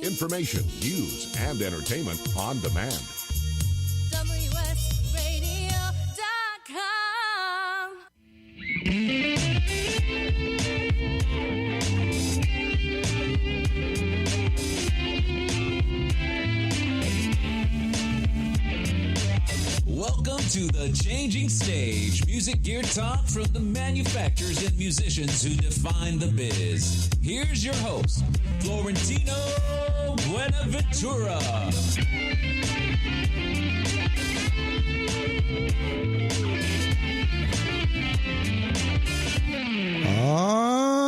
information, news, and entertainment on demand. WSRadio.com. Welcome to The Changing Stage, music gear talk from the manufacturers and musicians who define the biz. Here's your host, Florentino Buenaventura.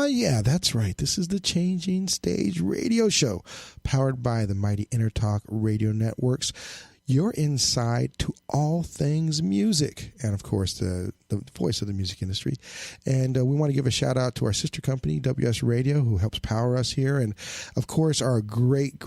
Yeah, that's right. This is the Changing Stage radio show, powered by the mighty Intertalk radio networks. You're inside to all things music, and of course the voice of the music industry. And we want to give a shout out to our sister company, WS Radio, who helps power us here, and of course our great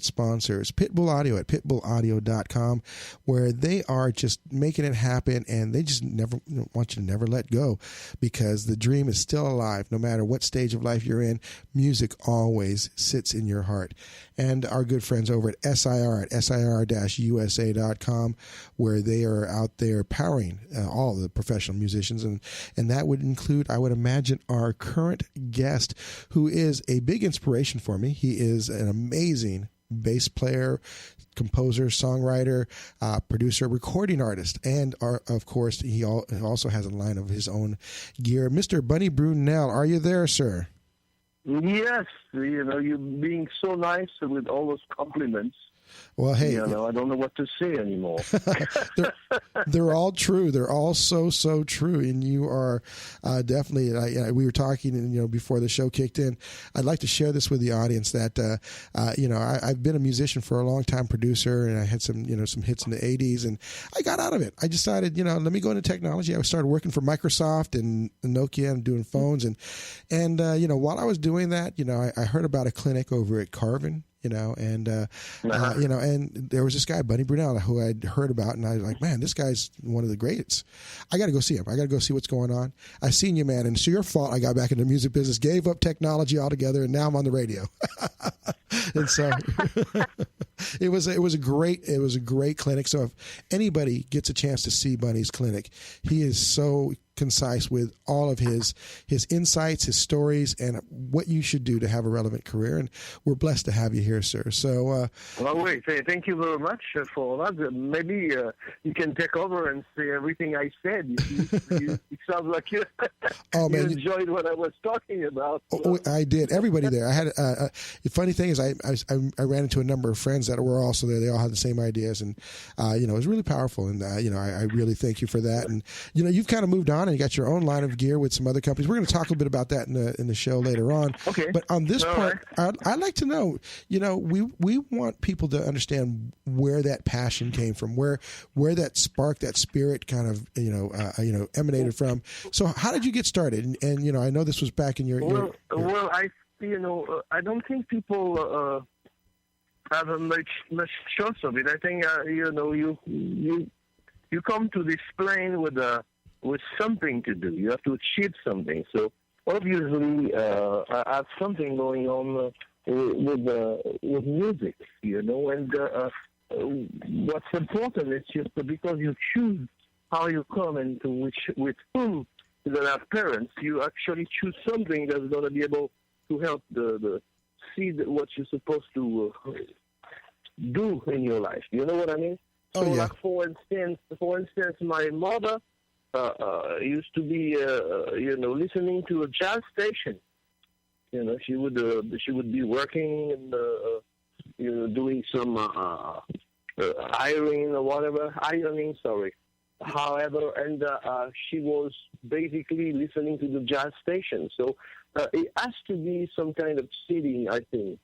sponsors, Pitbull Audio at pitbullaudio.com, where they are just making it happen, and they just never want you to never let go, because the dream is still alive. No matter what stage of life you're in, music always sits in your heart. And our good friends over at SIR at SIR-USA.com, where they are out there powering all the professional musicians. And that would include, I would imagine, our current guest, who is a big inspiration for me. He is an amazing bass player, composer, songwriter, producer, recording artist, and of course, he also has a line of his own gear. Mr. Bunny Brunel, are you there, sir? Yes, you're being so nice with all those compliments. Well, hey, I don't know what to say anymore. they're all true. They're all so true. And you are definitely. We were talking, before the show kicked in. I'd like to share this with the audience that I've been a musician for a long time, producer, and I had some hits in the '80s, and I got out of it. I decided, let me go into technology. I started working for Microsoft and Nokia and doing phones, and while I was doing that, I heard about a clinic over at Carvin. And there was this guy, Bunny Brunel, who I'd heard about, and I was like, man, this guy's one of the greats. I got to go see him. I got to go see what's going on. I seen you, man, and it's your fault I got back into the music business, gave up technology altogether, and now I'm on the radio. And so it was a great clinic. So if anybody gets a chance to see Bunny's clinic, he is so concise with all of his insights, his stories, and what you should do to have a relevant career. And we're blessed to have you here, sir. So, thank you very much for that. Maybe you can take over and say everything I said. It sounds like you enjoyed what I was talking about. Oh, I did. Everybody there. I had the funny thing is I ran into a number of friends that were also there. They all had the same ideas, and it was really powerful. And I really thank you for that. And you've kind of moved on, and you got your own line of gear with some other companies. We're going to talk a little bit about that in the show later on. Okay. But on this part, I'd like to know, we want people to understand where that passion came from, where that spark, that spirit kind of, emanated from. So how did you get started? And I know this was back in your... I don't think people have a much choice of it. I think, you come to this plane with something to do. You have to achieve something. So obviously, I have something going on with music, and what's important is just because you choose how you come and with whom you're going to have parents, you actually choose something that's going to be able to help the see what you're supposed to do in your life. You know what I mean? Oh, yeah. Like for instance, my mother used to be, listening to a jazz station. She would be working and, doing some ironing, sorry. However, and she was basically listening to the jazz station. So it has to be some kind of setting, I think.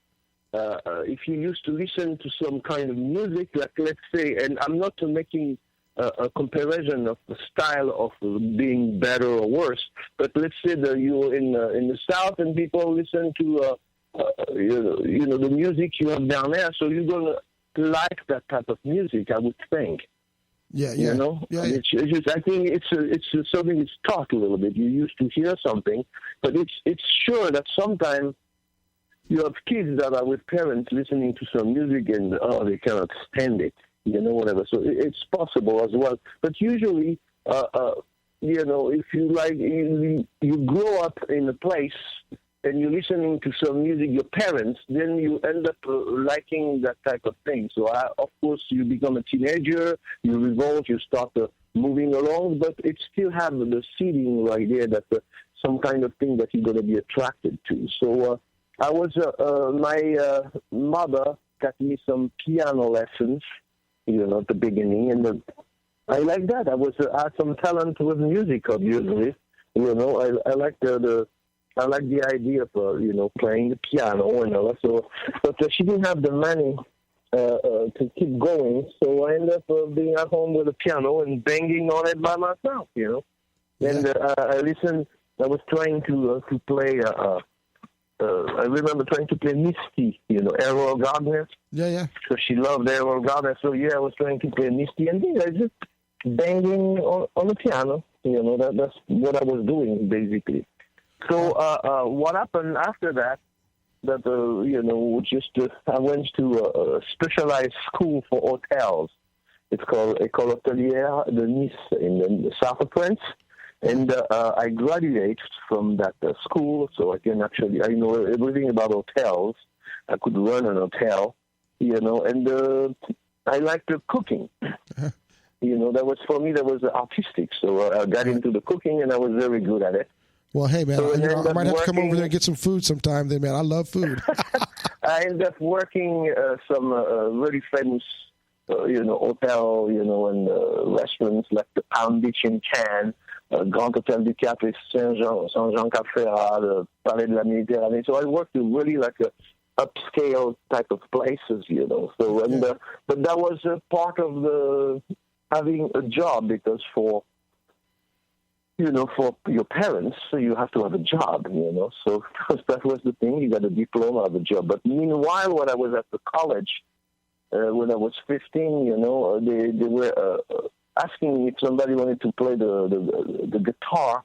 If you used to listen to some kind of music, like let's say, and I'm not making a comparison of the style of being better or worse, but let's say that you're in the South and people listen to the music you have down there, so you're gonna like that type of music, I would think. Yeah. It's just, I think it's something that's taught a little bit. You used to hear something, but it's sure that sometimes you have kids that are with parents listening to some music and they cannot stand it, whatever. So it's possible as well. But usually, if you like, you grow up in a place and you're listening to some music, your parents, then you end up liking that type of thing. So, of course, you become a teenager, you revolt, you start moving along, but it still has the seeding right there that some kind of thing that you're going to be attracted to. So, my mother got me some piano lessons, at the beginning, and I like that. I had some talent with music, obviously. I like I like the idea of, playing the piano and all that. So, but she didn't have the money to keep going, so I ended up being at home with a piano and banging on it by myself, And I listened. I was trying to play. I remember trying to play Misty, Errol Gardner. Yeah. So she loved Errol Gardner. So I was trying to play Misty, and I just banging on the piano. That's what I was doing basically. So what happened after that? That I went to a specialized school for hotels. It's called École Hôtelière de Nice in the south of France, and I graduated from that school, so I can I know everything about hotels. I could run an hotel, and I liked the cooking. Uh-huh. That was for me. That was artistic. So I got into the cooking, and I was very good at it. Well, hey, man, so I might have to come over there and get some food sometime then, man. I love food. I ended up working some really famous, hotel, and restaurants like the Palm Beach in Cannes, Grand Hotel du Cap, Saint-Jean-Cap-Ferrat, the Palais de la Méditerranée. So I worked in really like a upscale type of places, So, but that was a part of the having a job, because for your parents, you have to have a job, So that was the thing. You got a diploma of a job. But meanwhile, when I was at the college, when I was 15, they were asking me if somebody wanted to play the guitar,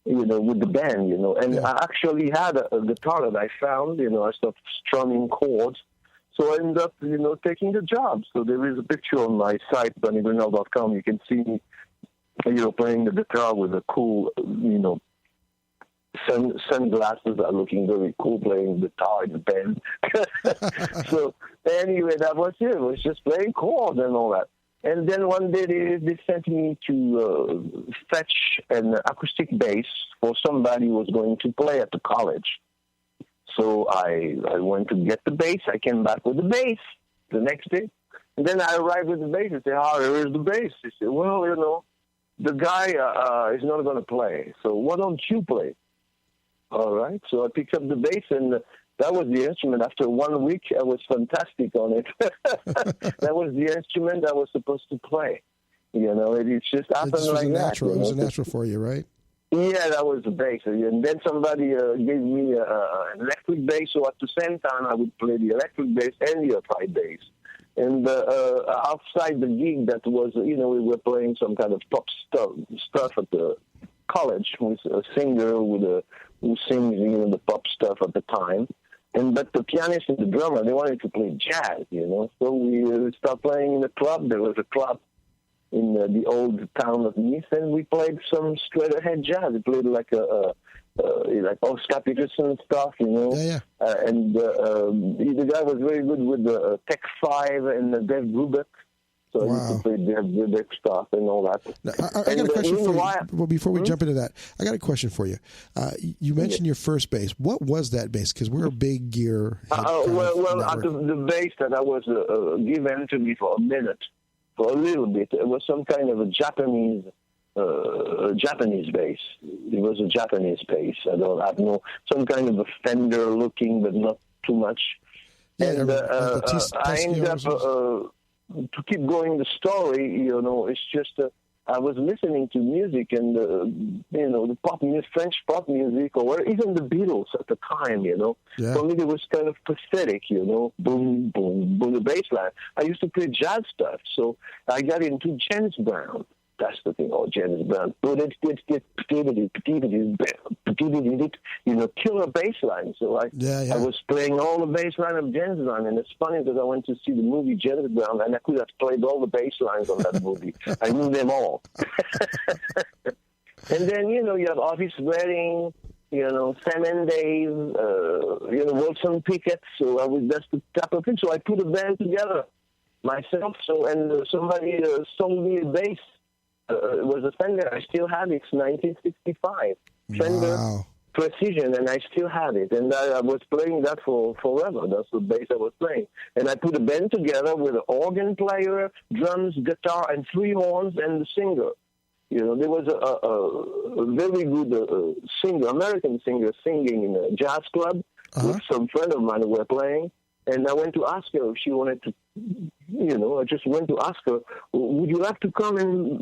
with the band, And I actually had a guitar that I found, I started strumming chords. So I ended up, taking the job. So there is a picture on my site, bunnybrunel.com. You can see me, playing the guitar with a cool, sunglasses are looking very cool, playing guitar in the band. So anyway, that was it. It was just playing chords and all that. And then one day they sent me to fetch an acoustic bass for somebody who was going to play at the college. So I went to get the bass. I came back with the bass the next day. And then I arrived with the bass and said, where is the bass? He said, well, the guy is not going to play. So why don't you play? All right. So I picked up the bass, and that was the instrument. After 1 week, I was fantastic on it. That was the instrument I was supposed to play. It just happened like that. It was a natural for you, right? Yeah, that was the bass. And then somebody gave me an electric bass, so at the same time I would play the electric bass and the upright bass. And outside the gig, that was, we were playing some kind of pop stuff at the college with a singer who sings, the pop stuff at the time. But the pianist and the drummer, they wanted to play jazz, So we started playing in the club. There was a club in the old town of Nice, and we played some straight-ahead jazz. We played like Oscar Peterson stuff, Yeah. And the guy was very good with the Tech 5 and the Dave Brubeck. So I used to play Dave Brubeck stuff and all that. Now, I got a question for you. Well, before we jump into that, I got a question for you. You mentioned your first bass. What was that bass? Because we're a big gear. The bass that I was given to me for a minute. For a little bit, it was some kind of a Japanese bass. It was a Japanese bass. I know some kind of a Fender looking, but not too much. Yeah, and I ended up to keep going the story. It's just I was listening to music and the pop music, French pop music, or even the Beatles at the time. Yeah. For me it was kind of pathetic. Boom, boom, boom, the bass line. I used to play jazz stuff, so I got into James Brown. That's the thing. Oh, James Brown. Killer bass line. So I was playing all the bass line of James Brown. And it's funny because I went to see the movie James Brown, and I could have played all the bass lines on that movie. I knew them all. And then, you have Otis Redding, Sam and Dave, Wilson Pickett. So that's the type of thing. So I put a band together myself. So, and somebody sold me a bass. It was a Fender. I still have it. It's 1965 Fender Precision, and I still have it. And I was playing that for forever. That's the bass I was playing. And I put a band together with an organ player, drums, guitar, and 3 horns, and the singer. There was a very good singer, American singer, singing in a jazz club with some friend of mine who were playing. And I went to ask her if she wanted to, I just went to ask her, would you like to come and,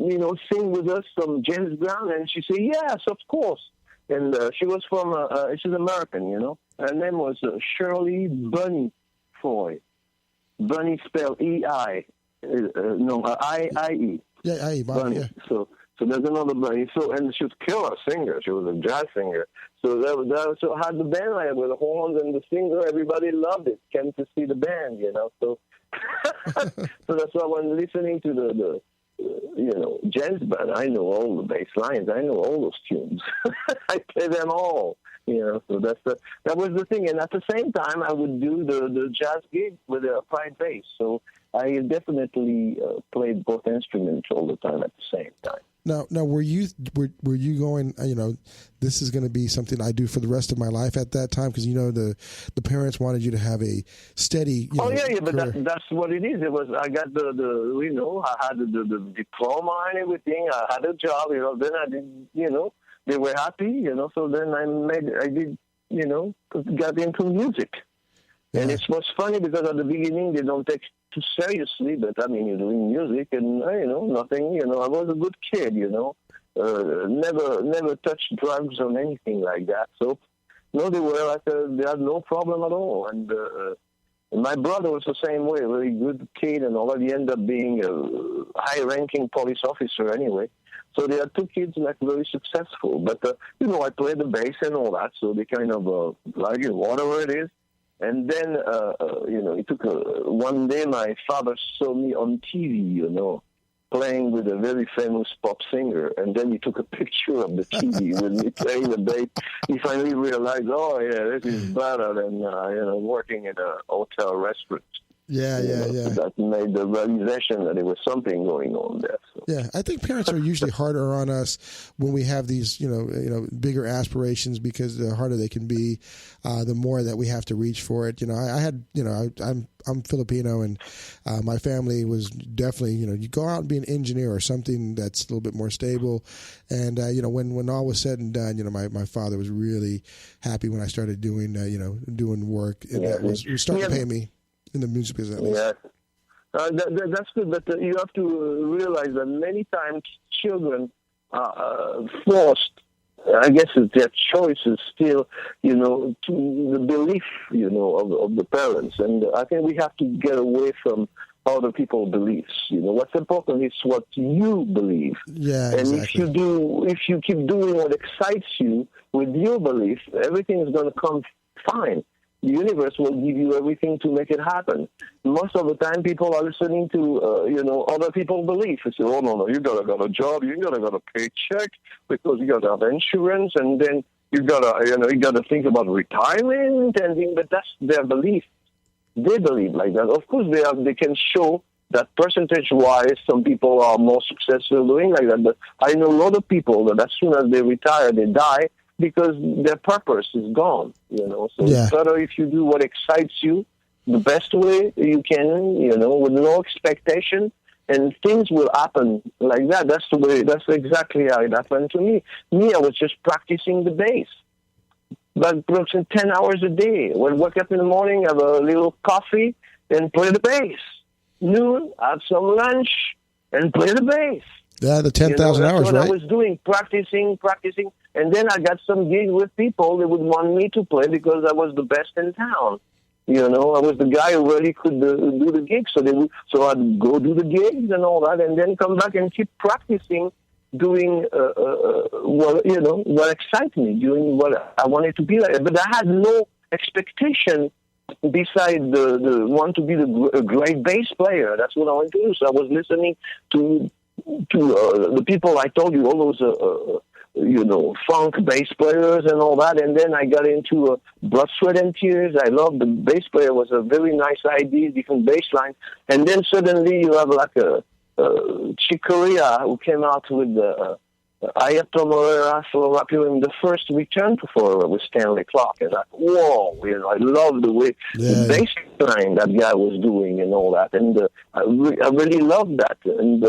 sing with us some James Brown? And she said, yes, of course. And she was from, she's American, Her name was Shirley Bunny Foy. Bunny spelled E-I. I-I-E. Yeah, I-E, Bunny, yeah. So there's another Bunny. And she was a killer singer. She was a jazz singer. So so I had the band like with the horns and the singer. Everybody loved it. Came to see the band, So so that's why when listening to the James Band, I know all the bass lines. I know all those tunes. I play them all. So that was the thing. And at the same time, I would do the jazz gig with a upright bass. So I definitely played both instruments all the time at the same time. Now, were you going? This is going to be something I do for the rest of my life at that time because the parents wanted you to have a steady. But that's what it is. It was I got the I had the diploma and everything. I had a job. Then I did. They were happy. So then I did. Got into music. And it was funny because at the beginning they don't take too seriously, but you're doing music and, nothing, I was a good kid, never touched drugs or anything like that. So, they were they had no problem at all. And my brother was the same way, a very good kid and all. He ended up being a high-ranking police officer anyway. So they had 2 kids, very successful. But, I played the bass and all that, so they kind of like it, whatever it is. And then, it took one day my father saw me on TV, playing with a very famous pop singer. And then he took a picture of the TV with me playing the bass. He finally realized, this is better than, working in a hotel restaurant. Yeah. That made the realization that there was something going on there. So. Yeah, I think parents are usually harder on us when we have these, bigger aspirations because the harder they can be, the more that we have to reach for it. I had, I'm Filipino and my family was definitely, you go out and be an engineer or something that's a little bit more stable. And, when all was said and done, my father was really happy when I started doing, doing work and that was starting to pay me. In the music business. Yeah. That's good, but you have to realize that many times children are forced, I guess it's their choices still, to the belief, of the parents. And I think we have to get away from other people's beliefs. What's important is what you believe. Yeah, and exactly. if you keep doing what excites you with your belief, everything is going to come fine. The universe will give you everything to make it happen. Most of the time, people are listening to, other people's beliefs. They say, oh, no, you got to get a job, you got to get a paycheck, because you got to have insurance, and then you got to think about retirement, but that's their belief. They believe like that. Of course, they can show that percentage-wise, some people are more successful doing like that. But I know a lot of people that as soon as they retire, they die, because their purpose is gone, So It's better if you do what excites you the best way you can, with no expectation, and things will happen like that. That's exactly how it happened to me. I was just practicing the bass. But 10 hours a day. When I wake up in the morning, have a little coffee, and play the bass. Noon, have some lunch, and play the bass. Yeah, the 10,000 hours, right? That's what I was doing, practicing. And then I got some gigs with people. They would want me to play because I was the best in town. You know, I was the guy who really could do the gigs. So I'd go do the gigs and all that, and then come back and keep practicing, doing what excites me, doing what I wanted to be like. But I had no expectation besides the want to be a great bass player. That's what I wanted to do. So I was listening to the people I told you, all those funk bass players and all that, and then I got into Blood, Sweat and Tears. I loved the bass player. Was a very nice idea, different bass line, and then suddenly you have like a Chick Corea who came out with the Ayato Morera solo rap in the first return to Farrell with Stanley Clarke. And like, whoa, I love the way the bass line that guy was doing and all that, and I really loved that, and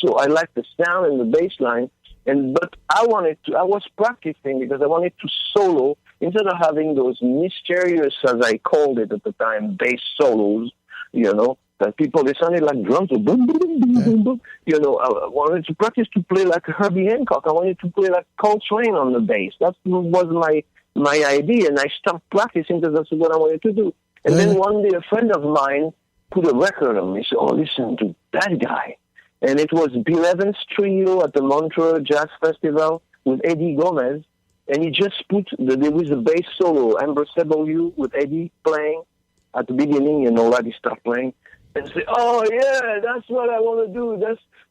so I liked the sound and the bass line. But I was practicing because I wanted to solo instead of having those mysterious, as I called it at the time, bass solos, that they sounded like drums, boom, boom, boom, boom, boom, boom. I wanted to practice to play like Herbie Hancock. I wanted to play like Coltrane on the bass. That was my idea, and I stopped practicing because that's what I wanted to do. And then one day a friend of mine put a record on me. So, listen to that guy. And it was Bill Evans' trio at the Montreux Jazz Festival with Eddie Gomez. And he just there was a bass solo, Amber W with Eddie playing at the beginning, and all that he started playing. And say, oh yeah, that's what I want to do.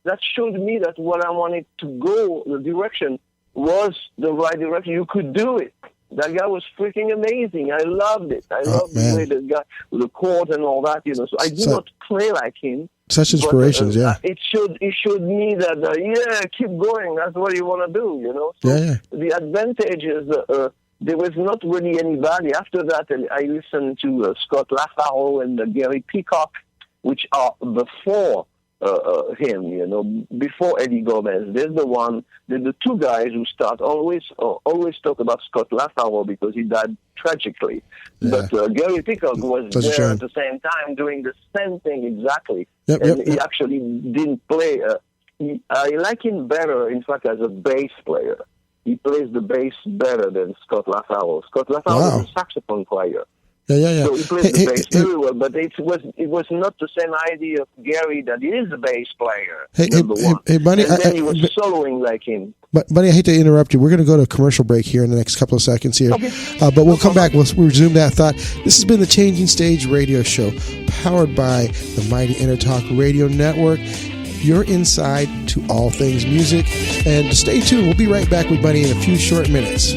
That showed me that what I wanted to go, the direction was the right direction. You could do it. That guy was freaking amazing. I loved it. I loved the way the guy with the chords and all that, So I did not play like him. Such inspirations, It showed me that, keep going. That's what you want to do, So the advantage is there was not really anybody. After that, I listened to Scott LaFaro and Gary Peacock, which are before him, before Eddie Gomez. There's the two guys who start always talk about Scott LaFaro because he died tragically. Yeah. But Gary Peacock was there at the same time doing the same thing exactly. He actually didn't play. I like him better, in fact, as a bass player. He plays the bass better than Scott LaFaro. Scott LaFaro is a saxophone player. Yeah. So he plays the bass very well, but it was not the same idea of Gary that he is a bass player. Hey, Bunny, and then he was soloing like him. But Bunny, I hate to interrupt you. We're going to go to a commercial break here in the next couple of seconds here. Okay. But we'll come back. We'll resume that thought. This has been the Changing Stage Radio Show, powered by the mighty Intertalk Radio Network. Your inside to all things music. And stay tuned. We'll be right back with Bunny in a few short minutes.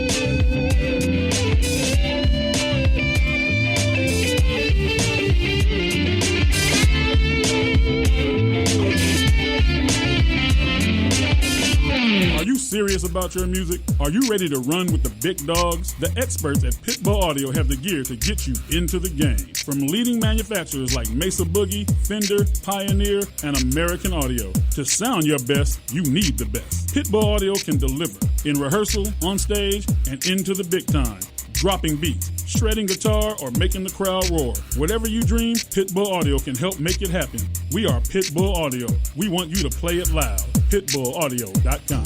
Serious about your music? Are you ready to run with the big dogs? The experts at Pitbull Audio have the gear to get you into the game. From leading manufacturers like Mesa Boogie, Fender, Pioneer, and American Audio. To sound your best, you need the best. Pitbull Audio can deliver in rehearsal, on stage, and into the big time. Dropping beats, shredding guitar, or making the crowd roar. Whatever you dream, Pitbull Audio can help make it happen. We are Pitbull Audio. We want you to play it loud. PitbullAudio.com.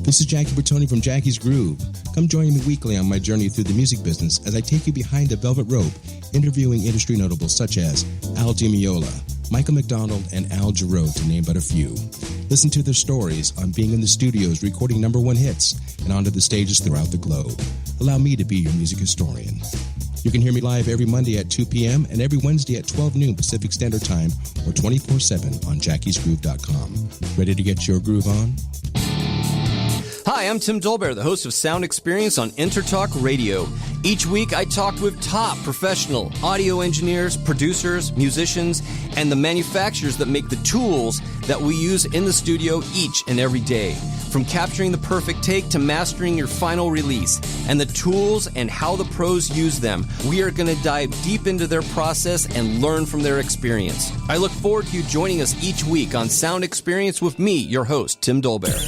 This is Jackie Bertoni from Jackie's Groove. Come join me weekly on my journey through the music business as I take you behind a velvet rope, interviewing industry notables such as Al Dimeola, Michael McDonald, and Al Jarreau, to name but a few. Listen to their stories on being in the studios recording #1 hits and onto the stages throughout the globe. Allow me to be your music historian. You can hear me live every Monday at 2 p.m. and every Wednesday at 12 noon Pacific Standard Time or 24/7 on jackiesgroove.com. Ready to get your groove on? Hi, I'm Tim Dolbear, the host of Sound Experience on Intertalk Radio. Each week, I talk with top professional audio engineers, producers, musicians, and the manufacturers that make the tools that we use in the studio each and every day. From capturing the perfect take to mastering your final release, and the tools and how the pros use them, we are going to dive deep into their process and learn from their experience. I look forward to you joining us each week on Sound Experience with me, your host, Tim Dolbear.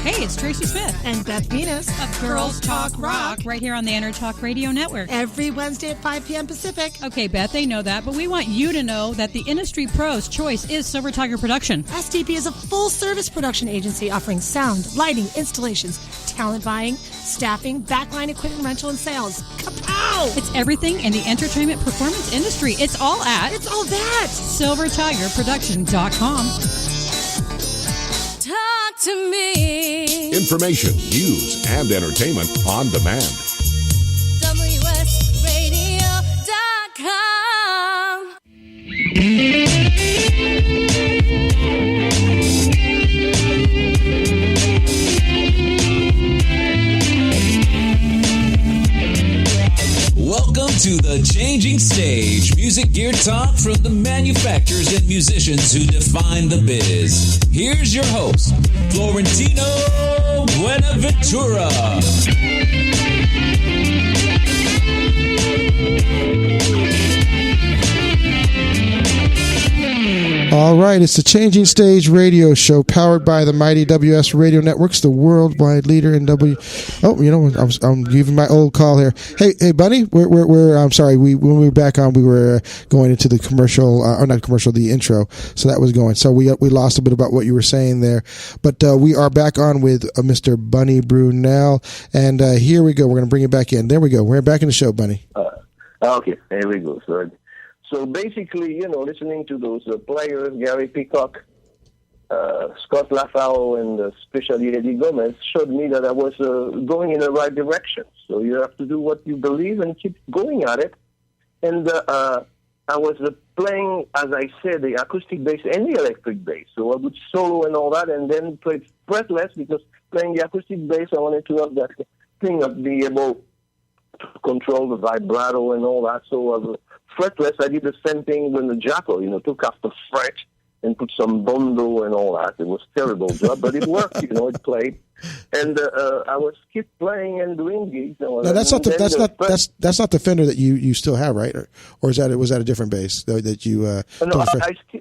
Hey, it's Tracy Smith. And Beth Venus of Girls Talk Rock, right here on the Intertalk Radio Network. Every Wednesday at 5 p.m. Pacific. Okay, Beth, they know that, but we want you to know that the industry pro's choice is Silver Tiger Production. STP is a full-service production agency offering sound, lighting, installations, talent buying, staffing, backline equipment rental, and sales. Kapow! It's everything in the entertainment performance industry. It's all that. SilverTigerProduction.com. Talk to me. Information, news, and entertainment on demand. WSRadio.com. Welcome to the Changing Stage, music gear talk from the manufacturers and musicians who define the biz. Here's your host, Florentino Buenaventura. All right, it's the Changing Stage radio show powered by the mighty WS Radio Networks, the worldwide leader in Oh, you know, I'm giving my old call here. Hey, Bunny, we're I'm sorry. When we were back on, we were going into the commercial, or not commercial, the intro. So that was going. So we lost a bit about what you were saying there, but we are back on with Mr. Bunny Brunel, and here we go. We're going to bring it back in. There we go. We're back in the show, Bunny. Okay, here we go. So basically, you know, listening to those players, Gary Peacock, Scott LaFaro, and especially Eddie Gomez, showed me that I was going in the right direction. So you have to do what you believe and keep going at it. And I was playing, as I said, the acoustic bass and the electric bass. So I would solo and all that, and then play fretless, because playing the acoustic bass, I wanted to have that thing of being able to control the vibrato and all that. So fretless, I did the same thing with the Jarreau, you know, took off the fret and put some bondo and all that. It was a terrible job, but it worked, you know, it played. And I was keep playing and doing gigs. Now, that's not the Fender that you still have, right? Or was that a different bass that you? No,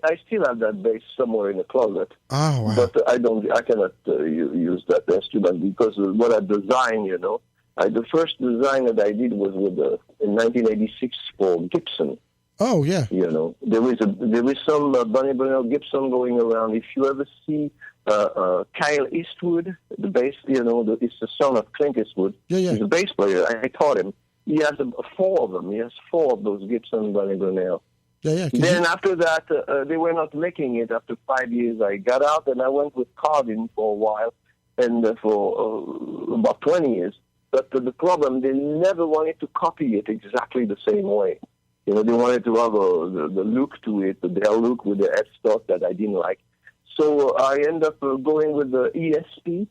I still have that bass somewhere in the closet. Oh, wow. But I cannot use that instrument because what I designed, you know. The first design that I did was in 1986 for Gibson. Oh, yeah. You know, there is some Bunny Brunel Gibson going around. If you ever see Kyle Eastwood, the bass, you know, it's the son of Clint Eastwood. Yeah. He's a bass player. I taught him. He has 4 of them. He has 4 of those Gibson Bunny Brunel. Yeah. Then after that, they were not making it. After 5 years, I got out and I went with Carvin for a while, and for about 20 years. But the problem, they never wanted to copy it exactly the same way. You know, they wanted to have the look to it, their look with the headstock that I didn't like. So I ended up going with the ESP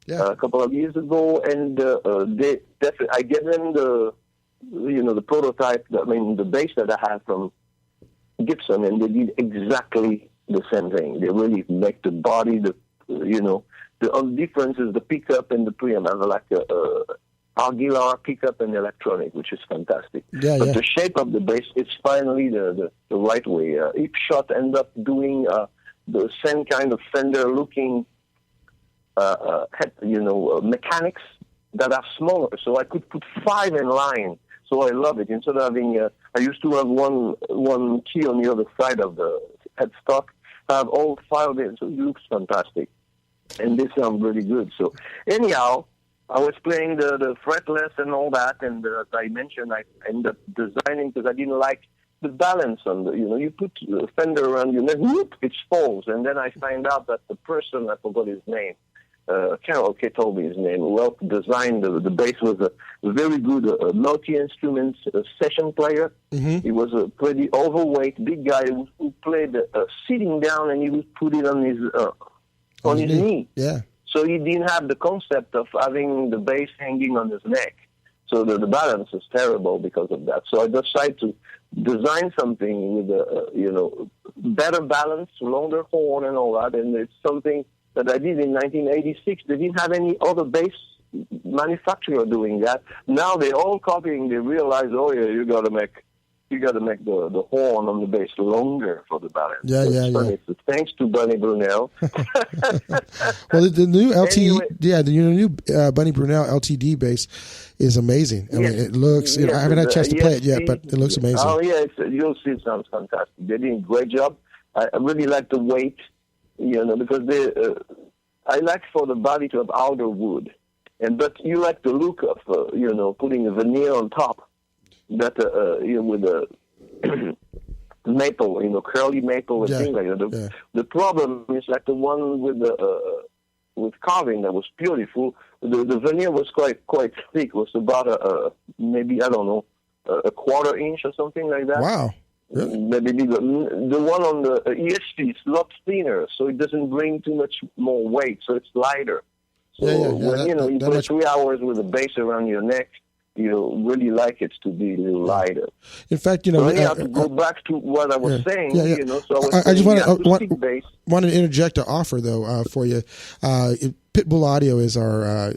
a couple of years ago, and I gave them the prototype. I mean, the bass that I had from Gibson, and they did exactly the same thing. They really make the body, the only difference is the pickup and the preamp. I have like a Aguilar pickup and electronic, which is fantastic. But the shape of the bass, it's finally the right way. Each shot ends up doing the same kind of Fender-looking mechanics that are smaller. So I could put 5 in line. So I love it. Instead of having, I used to have one key on the other side of the headstock. I have all 5 in, so it looks fantastic. And they sound really good. So anyhow, I was playing the fretless and all that, and as I mentioned, I ended up designing because I didn't like the balance on the, you put the Fender around your neck, whoop, it falls. And then I find out that the person, I forgot his name, Carol told me his name, who designed the bass, was a very good multi-instruments session player. Mm-hmm. He was a pretty overweight, big guy who played sitting down, and he would put it on his knee. Yeah. So he didn't have the concept of having the bass hanging on his neck. So the balance is terrible because of that. So I decided to design something with better balance, longer horn and all that. And it's something that I did in 1986. They didn't have any other bass manufacturer doing that. Now they're all copying. They realize, you you got to make the horn on the bass longer for the balance. Yeah, so yeah, yeah. So thanks to Bunny Brunel. Well, the new Anyway. the new Bunny Brunel LTD bass is amazing. I mean, it looks. I haven't had a chance to play it yet, but it looks amazing. Oh yeah, you'll see it sounds fantastic. They're doing a great job. I really like the weight, because I like for the body to have outer wood, but you like the look of putting a veneer on top, that with a maple, curly maple and things like that. The problem is like the one with Carvin that was beautiful. The veneer was quite thick. It was about maybe I don't know a quarter inch or something like that. Wow. Really? Maybe the one on the ESP is a lot thinner, so it doesn't bring too much more weight, so it's lighter. So when you play 3 hours with a bass around your neck, you really like it to be a little lighter. In fact, so anyhow, to go back to what I was saying, so I just bass. want to interject an offer though for you. Pitbull Audio is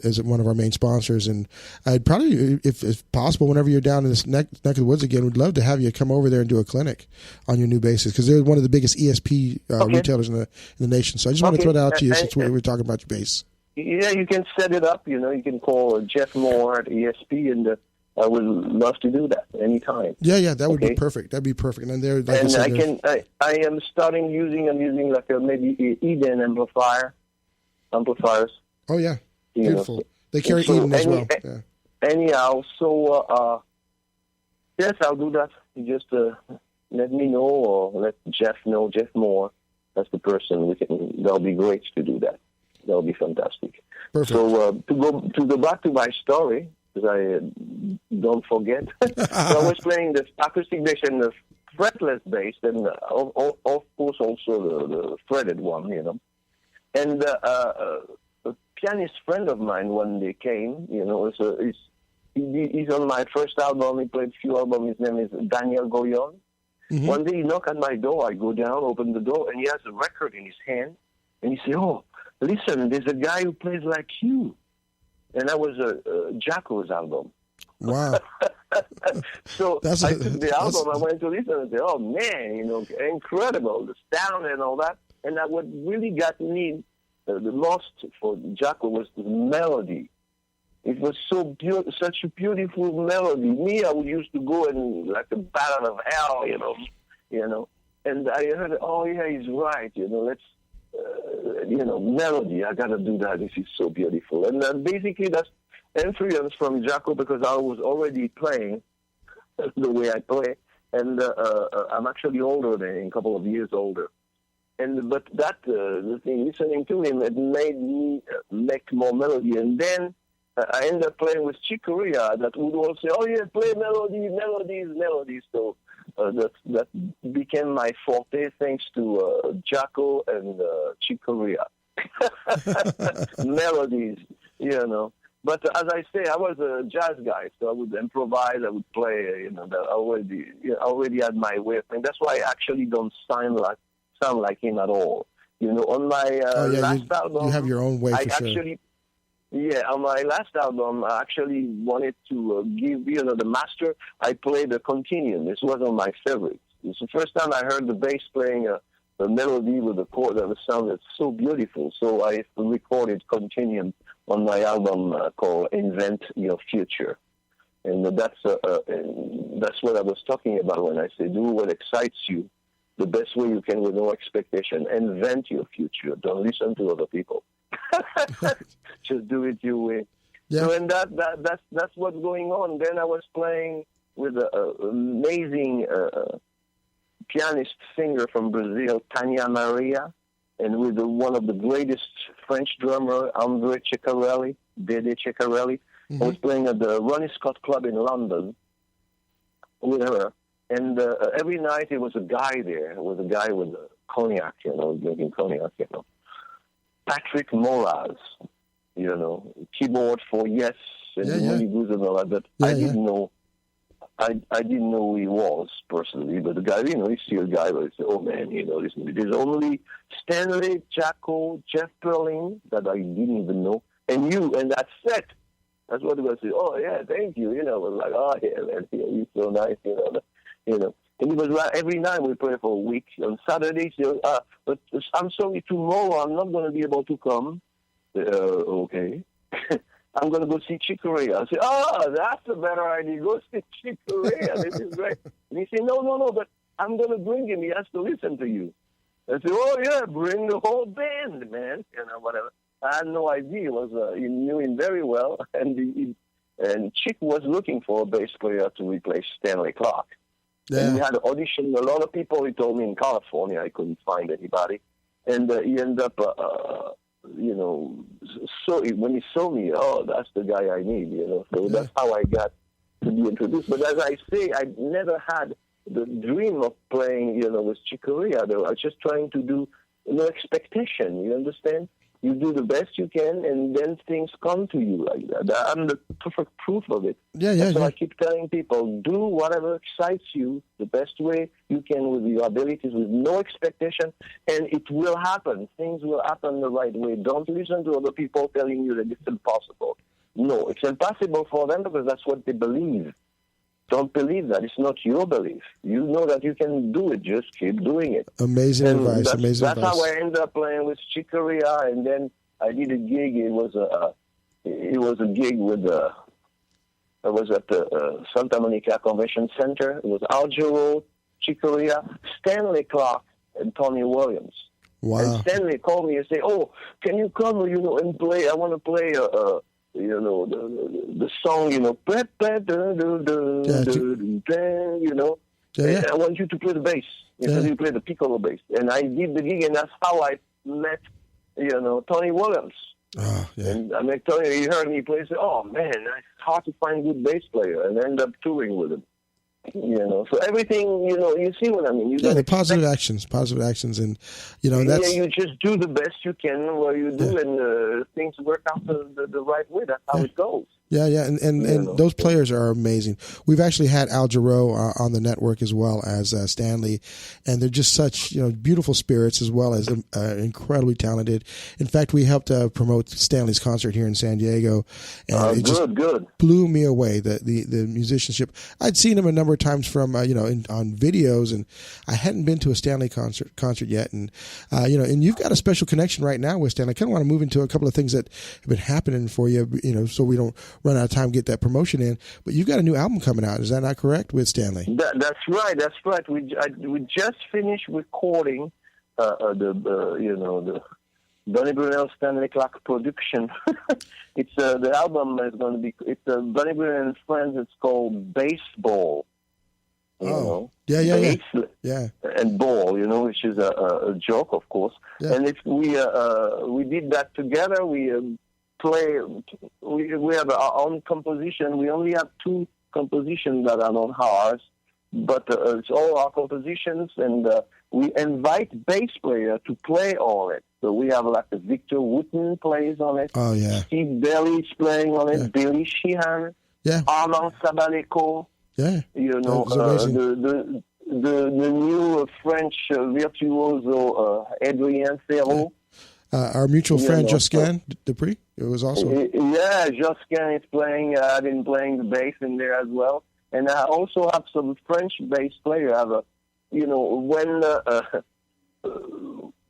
is one of our main sponsors, and I'd probably, if possible, whenever you're down in this neck of the woods again, we'd love to have you come over there and do a clinic on your new basses, because they're one of the biggest ESP retailers in the nation. So I just want to throw that out to you since we were talking about your bass. Yeah, you can set it up. You can call Jeff Moore at ESP, and I would love to do that anytime. Yeah, that would be perfect. That'd be perfect. And there, like and I said, I am starting using like a maybe Eden amplifiers. Oh yeah, beautiful. They carry Eden as well. Yeah. Anyhow, so yes, I'll do that. You just let me know, or let Jeff know. Jeff Moore, that's the person. That'll be great to do that. That'll be fantastic. Perfect. So to go back to my story, because I don't forget. So I was playing the acoustic bass and the fretless bass, and of course also the fretted one, And a pianist friend of mine one day came, he's on my first album. He played a few albums. His name is Daniel Goyon. Mm-hmm. One day he knocked at my door. I go down, open the door, and he has a record in his hand. And he said, "Oh, listen, there's a guy who plays like you." And that was Jacko's album. Wow. So I took the album, I went to listen and said, "Oh man, incredible, the sound and all that." And that what really got me the most for Jacko was the melody. It was such a beautiful melody. Me, I would used to go and like a battle of hell, And I heard, oh yeah, he's right. Let's, melody. I gotta do that. This is so beautiful. And basically, that's influence from Jacko, because I was already playing the way I play, and I'm actually older than him, a couple of years older. But that the thing, listening to him, it made me make more melody. And then I ended up playing with Chick Corea, that would all say, "Oh yeah, play melodies." So that became my forte, thanks to Jacko and Chick Corea. Melodies, But as I say, I was a jazz guy, so I would improvise, I would play. I already had my way of playing. That's why I actually don't sound like him at all. On my last album, you have your own way for sure. Yeah, on my last album, I actually wanted to give the master. I played a continuum. This was one of my favorites. It's the first time I heard the bass playing a melody with a chord that sounded so beautiful. So I recorded continuum on my album called "Invent Your Future," and that's what I was talking about when I say do what excites you the best way you can with no expectation. Invent your future. Don't listen to other people. Just do it your way. Yeah. So, and that's what's going on. Then I was playing with an amazing pianist singer from Brazil, Tania Maria, and with one of the greatest French drummer, André Ceccarelli, Dede Ceccarelli. Mm-hmm. I was playing at the Ronnie Scott Club in London with her. And every night there was a guy there. It was a guy with cognac, drinking cognac, Patrick Moraz, keyboard for Yes and Moody Blues and all that. But I didn't know. I didn't know who he was personally, but the guy, he's still a guy. But I said, "Oh man, there's only Stanley, Jacko, Jeff Perlin that I didn't even know, and you, and that's it." That's what he was saying. "Oh yeah, thank you." I was like, "Oh yeah, man, he's so nice." And it was like every night we play for a week. On Saturdays, but I'm sorry, tomorrow I'm not going to be able to come. Okay. I'm going to go see Chick Corea. I say, that's a better idea. Go see Chick Corea. This is great. And he said, no, but I'm going to bring him. He has to listen to you. I said, bring the whole band, man. Whatever. I had no idea. He knew him very well. And Chick was looking for a bass player to replace Stanley Clarke. Yeah. And we had auditioned a lot of people. He told me in California I couldn't find anybody. And he ended up, so when he saw me, that's the guy I need, So that's how I got to be introduced. But as I say, I never had the dream of playing, with Chick Corea. I was just trying to do no expectation, you understand? You do the best you can, and then things come to you like that. I'm the perfect proof of it. So I keep telling people, do whatever excites you the best way you can with your abilities, with no expectation, and it will happen. Things will happen the right way. Don't listen to other people telling you that it's impossible. No, it's impossible for them because that's what they believe. Don't believe that. It's not your belief. You know that you can do it. Just keep doing it. Amazing advice. That's how I ended up playing with Chick Corea, and then I did a gig. It was a gig with. I was at the Santa Monica Convention Center. It was Jarreau, Chick Corea, Stanley Clarke, and Tony Williams. Wow. And Stanley called me and said, can you come, and play? I want to play the song, I want you to play the bass. You play the piccolo bass. And I did the gig, and that's how I met, Tony Williams. And I met Tony, he heard me play, said, man, it's hard to find a good bass player, and I ended up touring with him. So everything, you see what I mean. The positive actions, and that's you just do the best you can where you do, and things work out the right way. That's how it goes. And those players are amazing. We've actually had Jarreau on the network as well as Stanley, and they're just such beautiful spirits as well as incredibly talented. In fact, we helped promote Stanley's concert here in San Diego, and it good. blew me away. The musicianship. I'd seen him a number of times from on videos, and I hadn't been to a Stanley concert yet, and and you've got a special connection right now with Stanley. I kind of want to move into a couple of things that have been happening for you, so we don't run out of time to get that promotion in. But you've got a new album coming out. Is that not correct with Stanley? That's right. We just finished recording the Bunny Brunel Stanley Clarke production. It's the album is going to be. It's Bunny Brunel and Friends. It's called Baseball. Yeah. And ball, which is a joke, of course. Yeah. And if we did that together, we have our own composition. We only have 2 compositions that are not ours, but it's all our compositions, and we invite bass player to play on it. So we have like Victor Wooten plays on it. Oh yeah. Steve Bailey's playing on it. Billy Sheehan. Yeah. Armand Sabaleko. Yeah. The new French virtuoso Adrien Farrell. Our mutual friend Josquin Dupree. It was also. Yeah, Josquin is playing. I've been playing the bass in there as well, and I also have some French bass player. I have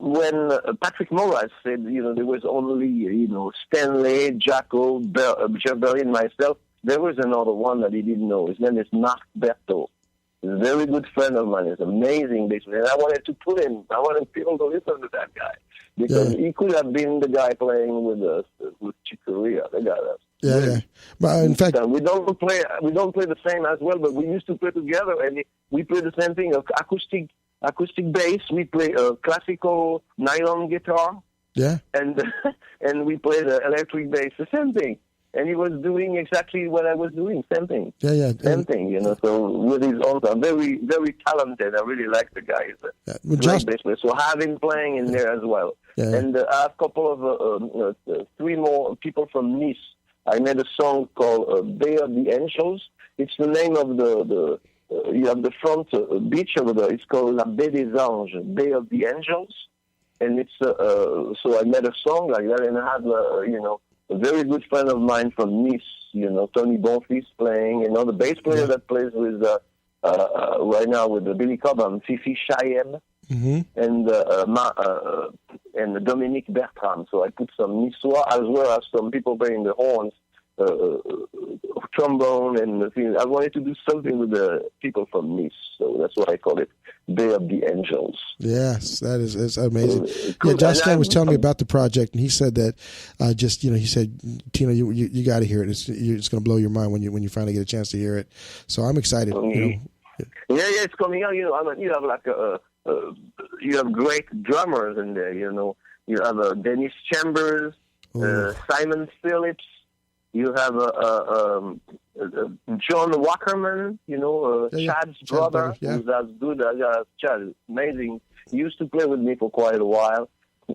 when Patrick Moraz said, there was only, Stanley, Jacko, Gerberry, and myself, there was another one that he didn't know. His name is Marc Berthaud. He's a very good friend of mine. He's an amazing bass player. And I wanted to put him, I wanted people to listen to that guy. Because he could have been the guy playing with us, with Chick Corea. The guy that's Yeah. But in fact, we don't play the same as well, but we used to play together, and we play the same thing: acoustic bass. We play a classical nylon guitar. Yeah. And we play the electric bass, the same thing. And he was doing exactly what I was doing, same thing. Yeah. Same thing, So with his own, very, very talented. I really like the guy. He's a great bass player. So I have him playing in there as well. Yeah. And I have a couple of 3 more people from Nice. I made a song called Bay of the Angels. It's the name of the you have the front beach over there. It's called La Baie des Anges, Bay of the Angels. And it's so I made a song like that, and I had a very good friend of mine from Nice, Tony Bonfils playing, the bass player that plays with right now with Billy Cobham, Fifi Cheyenne, and Dominique Bertram. So I put some Niçois as well as some people playing the horns, trombone, and things. I wanted to do something with the people from Nice, so that's why I call it Bay of the Angels. Yes, it's amazing. Cool. Yeah, Josh Stan was telling me about the project, and he said that he said, Tino, you got to hear it. It's going to blow your mind when you finally get a chance to hear it. So I'm excited. Yeah, it's coming out. You have like you have great drummers in there. You have Dennis Chambers, Simon Phillips. You have John Wackerman, Chad's brother, who's as good as Chad. Amazing. He used to play with me for quite a while.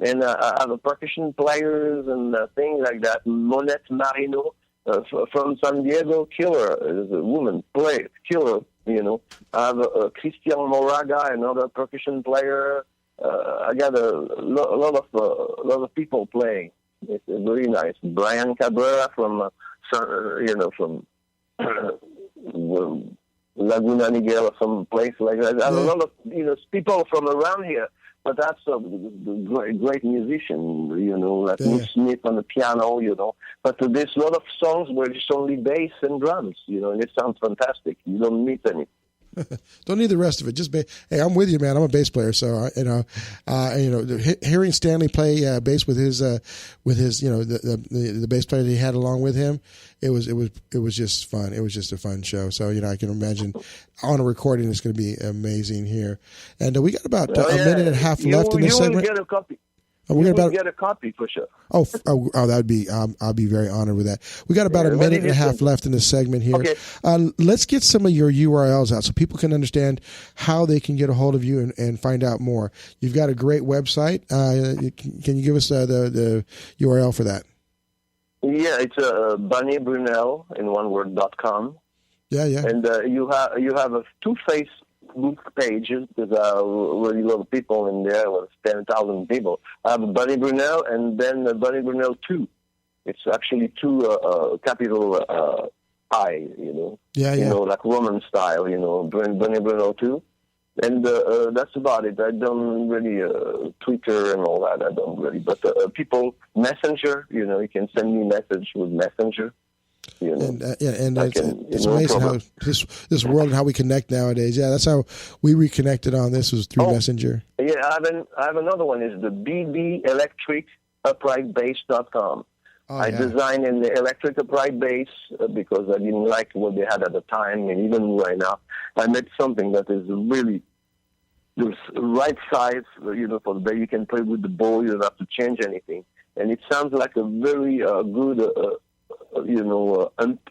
And I have percussion players and things like that. Monette Marino from San Diego, killer, is a woman, killer. I have Christian Moraga, another percussion player. I got a lot of people playing. It's very nice. Brian Cabrera from Laguna Niguel or some place like that. A lot of people from around here, but that's a great musician. Like Nick Smith on the piano. But there's a lot of songs where it's only bass and drums. And it sounds fantastic. You don't need any. Don't need the rest of it. Just hey, I'm with you, man. I'm a bass player, so hearing Stanley play bass with his the bass player that he had along with him, it was just fun. It was just a fun show. So I can imagine on a recording it's going to be amazing here. And we got about a minute and a half left in this segment. You will get a copy. Get a copy for sure. Oh, that would be. I'll be very honored with that. We got about a minute and a half left in this segment here. Okay. Let's get some of your URLs out so people can understand how they can get a hold of you and find out more. You've got a great website. Can you give us the URL for that? Yeah, it's Bunny Brunel in one word.com. Yeah. And you have two Facebook pages because really a lot of people in there, 10,000 people. I have Bunny Brunel and then Bunny Brunel 2. It's actually two capital I, like Roman style, Bunny Brunel 2. And that's about it. I don't really Twitter and all that. I don't really. But people, Messenger, you can send me a message with Messenger. It's amazing how this world and how we connect nowadays. Yeah, that's how we reconnected on this was through Messenger. Yeah, I have another one. Is the BBElectricUprightBass.com. I designed an electric upright bass because I didn't like what they had at the time, and even right now, I made something that is really the right size. For the bass, you can play with the bow. You don't have to change anything, and it sounds like a very good.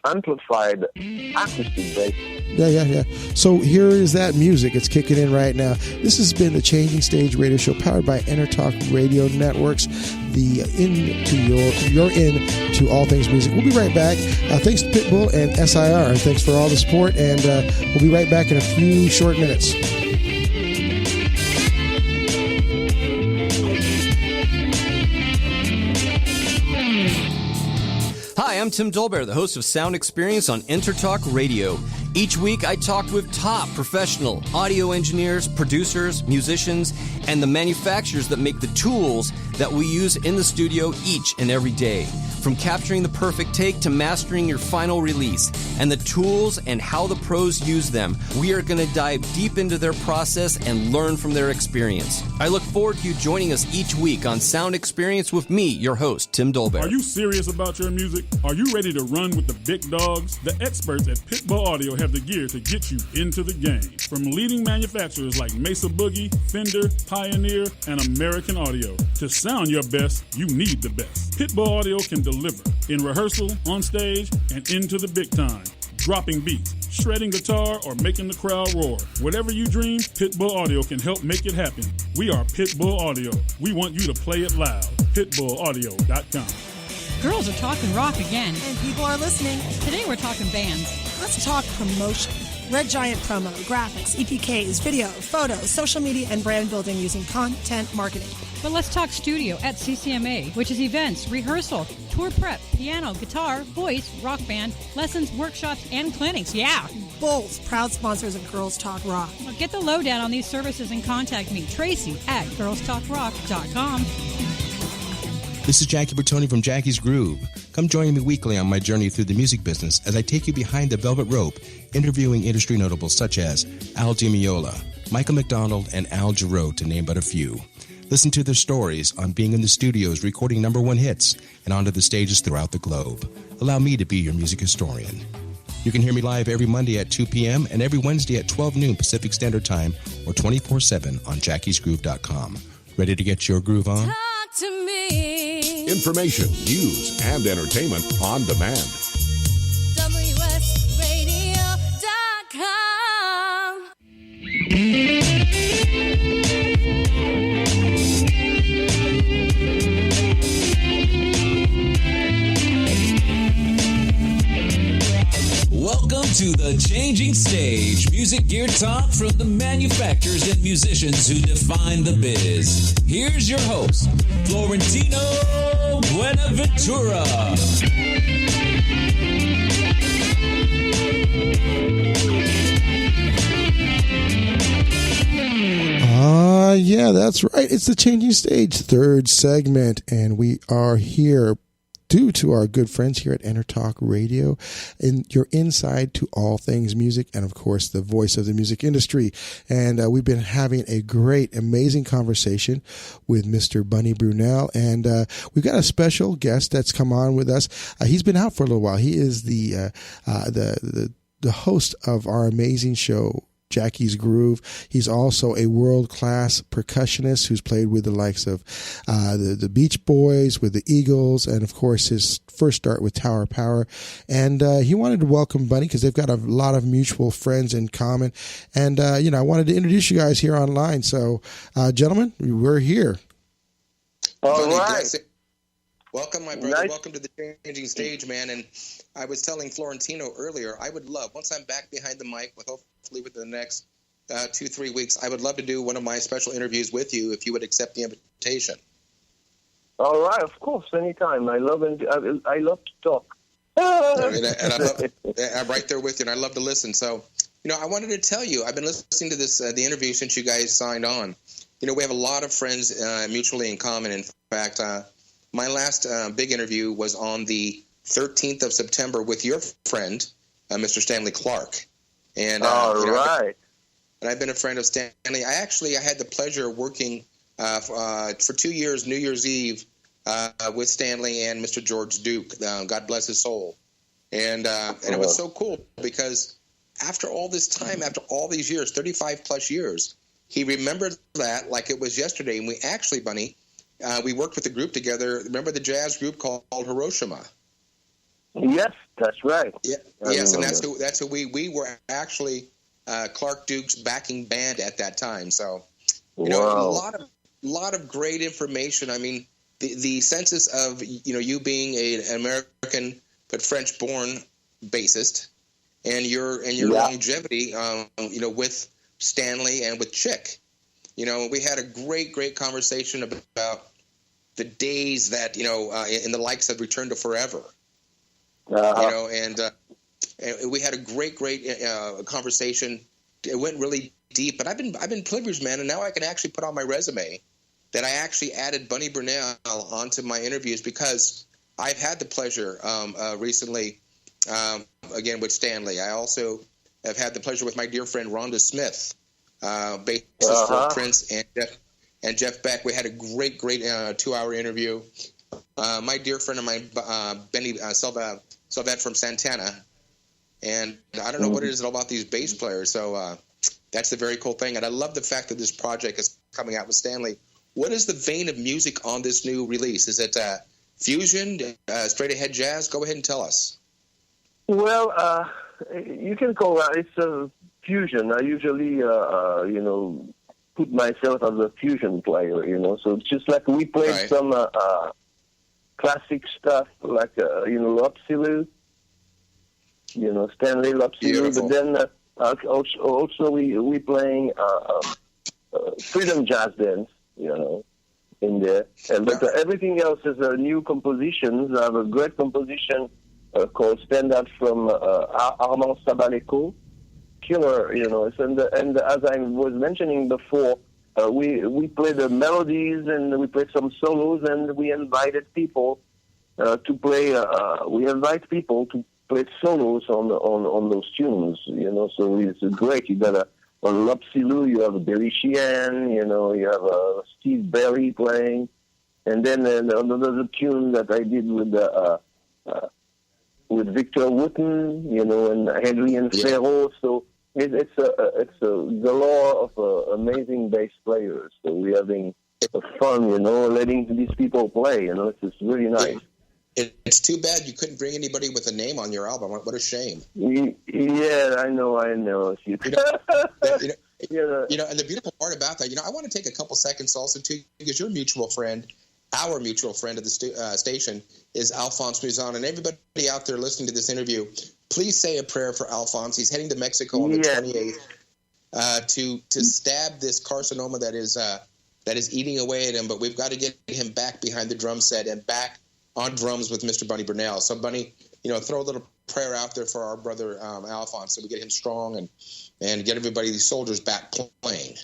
Amplified acoustic bass. Yeah. So here is that music. It's kicking in right now. This has been the Changing Stage radio show powered by Intertalk Radio Networks. You're in to all things music. We'll be right back. Thanks to Pitbull and SIR. Thanks for all the support, and we'll be right back in a few short minutes. Hi, I'm Tim Dolbear, the host of Sound Experience on Intertalk Radio. Each week, I talk with top professional audio engineers, producers, musicians, and the manufacturers that make the tools that we use in the studio each and every day. From capturing the perfect take to mastering your final release, and the tools and how the pros use them, we are going to dive deep into their process and learn from their experience. I look forward to you joining us each week on Sound Experience with me, your host, Tim Dolbear. Are you serious about your music? Are you ready to run with the big dogs? The experts at Pitbull Audio have the gear to get you into the game. From leading manufacturers like Mesa Boogie, Fender, Pioneer, and American Audio. To sound your best, you need the best. Pitbull Audio can deliver in rehearsal, on stage, and into the big time. Dropping beats, shredding guitar, or making the crowd roar. Whatever you dream, Pitbull Audio can help make it happen. We are Pitbull Audio. We want you to play it loud. PitbullAudio.com. Girls are talking rock again. And people are listening. Today we're talking bands. Let's talk promotion. Red Giant Promo, graphics, EPKs, video, photos, social media, and brand building using content marketing. But let's talk studio at CCMA, which is events, rehearsal, tour prep, piano, guitar, voice, rock band, lessons, workshops, and clinics. Yeah. Both proud sponsors of Girls Talk Rock. Well, get the lowdown on these services and contact me, Tracy, at girlstalkrock.com. This is Jackie Bertoni from Jackie's Groove. Come join me weekly on my journey through the music business as I take you behind the velvet rope, interviewing industry notables such as Al Dimeola, Michael McDonald, and Al Jarreau, to name but a few. Listen to their stories on being in the studios recording #1 hits and onto the stages throughout the globe. Allow me to be your music historian. You can hear me live every Monday at 2 p.m. and every Wednesday at 12 noon Pacific Standard Time or 24/7 on jackiesgroove.com. Ready to get your groove on? Talk to me. Information, news, and entertainment on demand. WSRadio.com. Welcome to the Changing Stage, music gear talk from the manufacturers and musicians who define the biz. Here's your host, Florentino Buenaventura. Yeah, that's right. It's the Changing Stage, third segment, and we are here due to our good friends here at EnterTalk Radio, and you're inside to all things music, and of course the voice of the music industry. And we've been having a great, amazing conversation with Mr. Bunny Brunel, and we've got a special guest that's come on with us. He's been out for a little while. He is the host of our amazing show, Jackie's Groove. He's also a world-class percussionist who's played with the likes of the Beach Boys, with the Eagles, and of course his first start with Tower Power. And he wanted to welcome Bunny because they've got a lot of mutual friends in common. And I wanted to introduce you guys here online. So, gentlemen, we're here. All right. Welcome, my brother. Nice. Welcome to the Changing Stage, man. And I was telling Florentino earlier, I would love, once I'm back behind the mic, hopefully within the next 2-3 weeks, I would love to do one of my special interviews with you if you would accept the invitation. All right, of course, anytime. I love to talk. I'm right there with you, and I love to listen. So, I wanted to tell you, I've been listening to the interview since you guys signed on. We have a lot of friends mutually in common. In fact, my last big interview was on the 13th of September with your friend, Mr. Stanley Clarke. And right. And I've been a friend of Stanley. I had the pleasure of working for 2 years, New Year's Eve, with Stanley and Mr. George Duke. God bless his soul. And it was so cool because after all this time, after all these years, 35 plus years, he remembered that like it was yesterday. And we actually, Bunny, we worked with a group together. Remember the jazz group called Hiroshima? Yes, that's right. Yeah, yes, and that's who we were actually Clark Duke's backing band at that time. So, a lot of great information. I mean, the census of you being an American but French-born bassist, and your longevity, with Stanley and with Chick. We had a great conversation about the days that in the likes of Return to Forever. And we had a great conversation. It went really deep, but I've been privileged, man, and now I can actually put on my resume that I actually added Bunny Brunel onto my interviews because I've had the pleasure recently, again with Stanley. I also have had the pleasure with my dear friend Rhonda Smith, bassist for Prince and Jeff Beck. We had a great 2-hour interview. My dear friend of mine, Benny Sylvette from Santana, and I don't know what it is about these bass players, so that's the very cool thing. And I love the fact that this project is coming out with Stanley. What is the vein of music on this new release? Is it fusion, straight ahead jazz? Go ahead and tell us. Well, you can call it's a fusion. I usually, put myself as a fusion player, So just like we played some classic stuff like, Lopsilu, Stanley Lopsilu. But then also we playing freedom jazz dance, in there. But everything else is new compositions. I have a great composition called Standard from Armand Sabaleko. Killer, and as I was mentioning before, we play the melodies and we play some solos, and we invited people to play. We invite people to play solos on those tunes, So it's great. You got on Lopsilou, you have Billy Sheehan, you have Steve Berry playing, and then another tune that I did with Victor Wooten, and Henry and Farrell. So it's a galore of amazing bass players. So we're having fun, letting these people play. It's just really nice. It's too bad you couldn't bring anybody with a name on your album. What a shame. Yeah, I know. And the beautiful part about that, I want to take a couple seconds also too, because your mutual friend, our mutual friend of the station, is Alphonse Mouzon. And everybody out there listening to this interview, please say a prayer for Alphonse. He's heading to Mexico on the 28th to stab this carcinoma that is eating away at him. But we've got to get him back behind the drum set and back on drums with Mr. Bunny Brunel. So, Bunny, throw a little prayer out there for our brother Alphonse, so we get him strong and get everybody, these soldiers, back playing.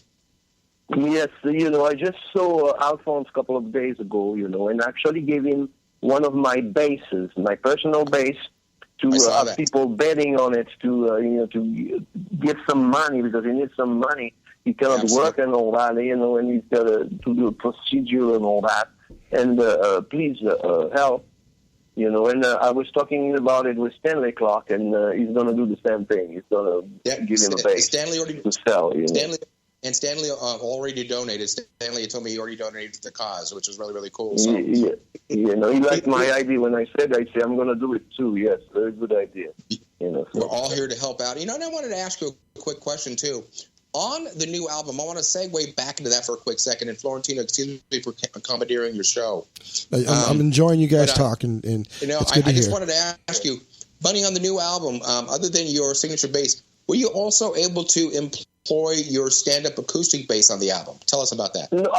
Yes, I just saw Alphonse a couple of days ago, and actually gave him one of my basses, my personal bass, to have people betting on it to get some money, because he needs some money. He cannot work and all that, and he's got to do a procedure and all that. And please help, And I was talking about it with Stanley Clarke, and he's going to do the same thing. He's going to give him a bass to sell. Stanley already donated. Stanley told me he already donated to the cause, which was really, really cool. So. He liked my idea when I said I'm going to do it too. Yes, very good idea. So. We're all here to help out. And I wanted to ask you a quick question too. On the new album, I want to segue back into that for a quick second. And Florentino, excuse me for commandeering your show. I'm enjoying you guys talking, and it's good to I just wanted to ask you, Bunny, on the new album, other than your signature bass, were you also able to employ your stand-up acoustic bass on the album? Tell us about that. No,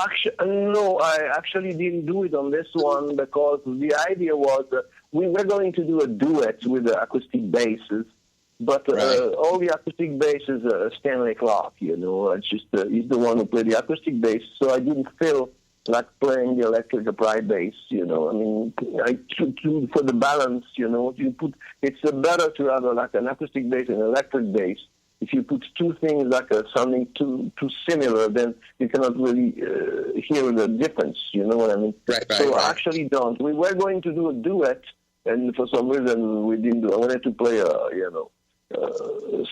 I actually didn't do it on this one, because the idea was we were going to do a duet with the acoustic basses. But all the acoustic bass is Stanley Clarke, It's just he's the one who played the acoustic bass, so I didn't feel like playing the electric upright bass. I mean, for the balance, it's better to have an acoustic bass and an electric bass. If you put two things sounding too similar, then you cannot really hear the difference. You know what I mean? I actually don't. We were going to do a duet, and for some reason we didn't do. I wanted to play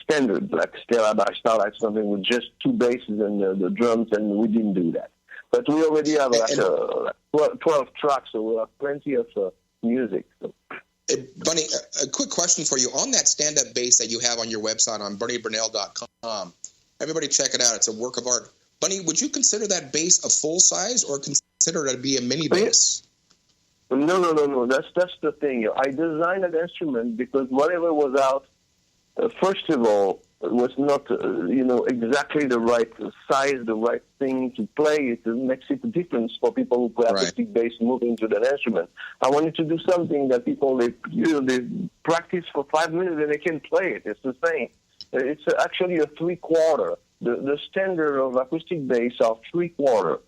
standard, like Stella by Starlight, something with just two basses and the drums, and we didn't do that. But we already have 12 tracks, so we have plenty of music. So. Bunny, a quick question for you. On that stand-up bass that you have on your website on bunnybrunel.com, everybody check it out. It's a work of art. Bunny, would you consider that bass a full size or consider it to be a mini bass? No. That's the thing. I designed an instrument because whatever was out, first of all, it was not, exactly the right size, the right thing to play. It makes it a difference for people who play acoustic bass moving to that instrument. I wanted to do something that people, they practice for 5 minutes and they can play it. It's the same. It's actually a 3/4. The standard of acoustic bass are 3/4.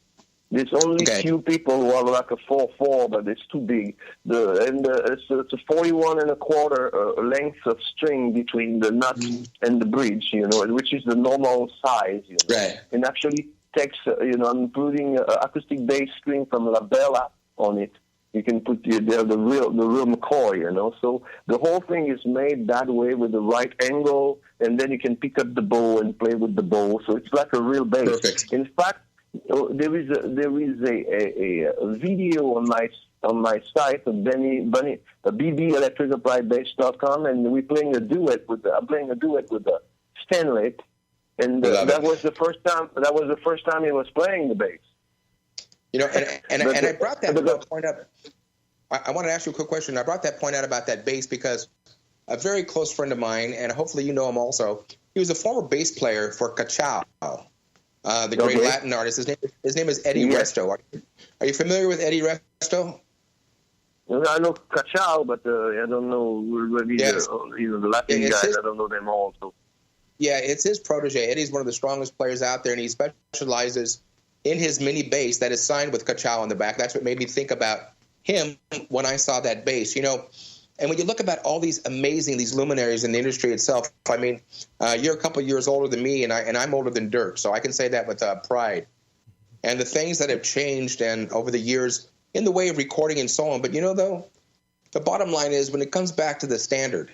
There's only few people who have like a 4/4, but it's too big. It's a 41 1/4 length of string between the nut and the bridge, which is the normal size. And actually takes, I'm putting acoustic bass string from La Bella on it. You can put the real McCoy, So the whole thing is made that way with the right angle, and then you can pick up the bow and play with the bow. So it's like a real bass. Perfect. In fact, there is a video on my site of BBElectricUprightBass.com, and we're playing a duet with Stanley, and that was the first time. That was the first time he was playing the bass. I brought that point up. I want to ask you a quick question. I brought that point out about that bass because a very close friend of mine, and hopefully you know him also, he was a former bass player for Ka-Chow. the great Latin artist. His name is Eddie Resto. Are you familiar with Eddie Resto? I know Cachao, but I don't know really the Latin guys. I don't know them all. So. Yeah, it's his protege. Eddie's one of the strongest players out there, and he specializes in his mini bass that is signed with Cachao on the back. That's what made me think about him when I saw that bass. You know, and when you look about all these luminaries in the industry itself, I mean, you're a couple years older than me, and I'm older than Dirk, so I can say that with pride. And the things that have changed and over the years in the way of recording and so on. But, you know, though, the bottom line is when it comes back to the standard,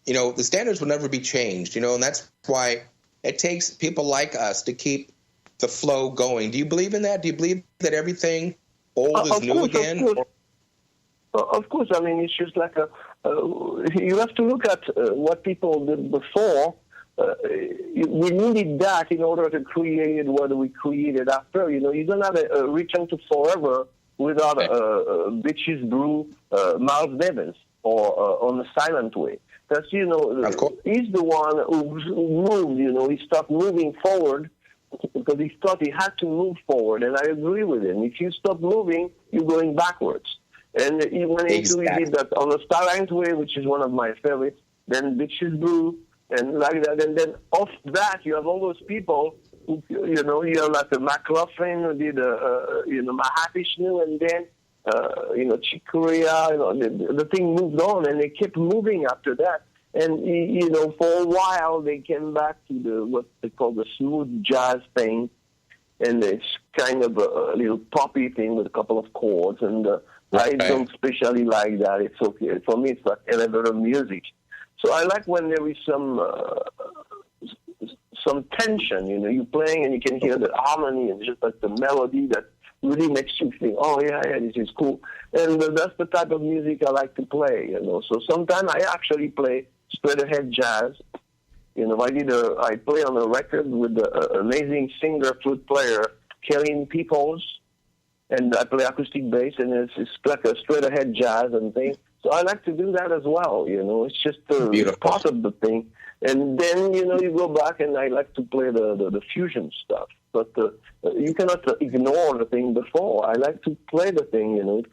you know, the standards will never be changed, you know, and that's why it takes people like us to keep the flow going. Do you believe in that? Do you believe that everything old is new again? Of course. I mean, it's just like you have to look at what people did before. We needed that in order to create what we created after. You know, you don't have a return to forever without Bitches Brew, Miles Davis, or On the Silent Way. Because, you know, he's the one who moved, you know, he started moving forward because he thought he had to move forward, and I agree with him. If you stop moving, you're going backwards. And he went into, he did that On the Silent Way, which is one of my favorites, then Bitches Brew, and like that. And then off that, you have all those people who, you know, you have like the McLaughlin who did, you know, My Happy New, and then, you know, Chick Corea, you know, the thing moved on, and they kept moving after that. And, you know, for a while, they came back to what they call the smooth jazz thing, and it's kind of a little poppy thing with a couple of chords, and I don't especially like that. It's okay. For me, it's like elevator music. So I like when there is some tension, you know, you're playing and you can hear the harmony and just like the melody that really makes you think, oh, yeah, this is cool. And that's the type of music I like to play, you know. So sometimes I actually play straight ahead jazz. You know, I play on a record with the amazing singer, flute player, Kelly Peoples, and I play acoustic bass, and it's like a straight ahead jazz and thing. So I like to do that as well, you know. It's just part of the thing. And then, you know, you go back, and I like to play the fusion stuff. But you cannot ignore the thing before. I like to play the thing, you know.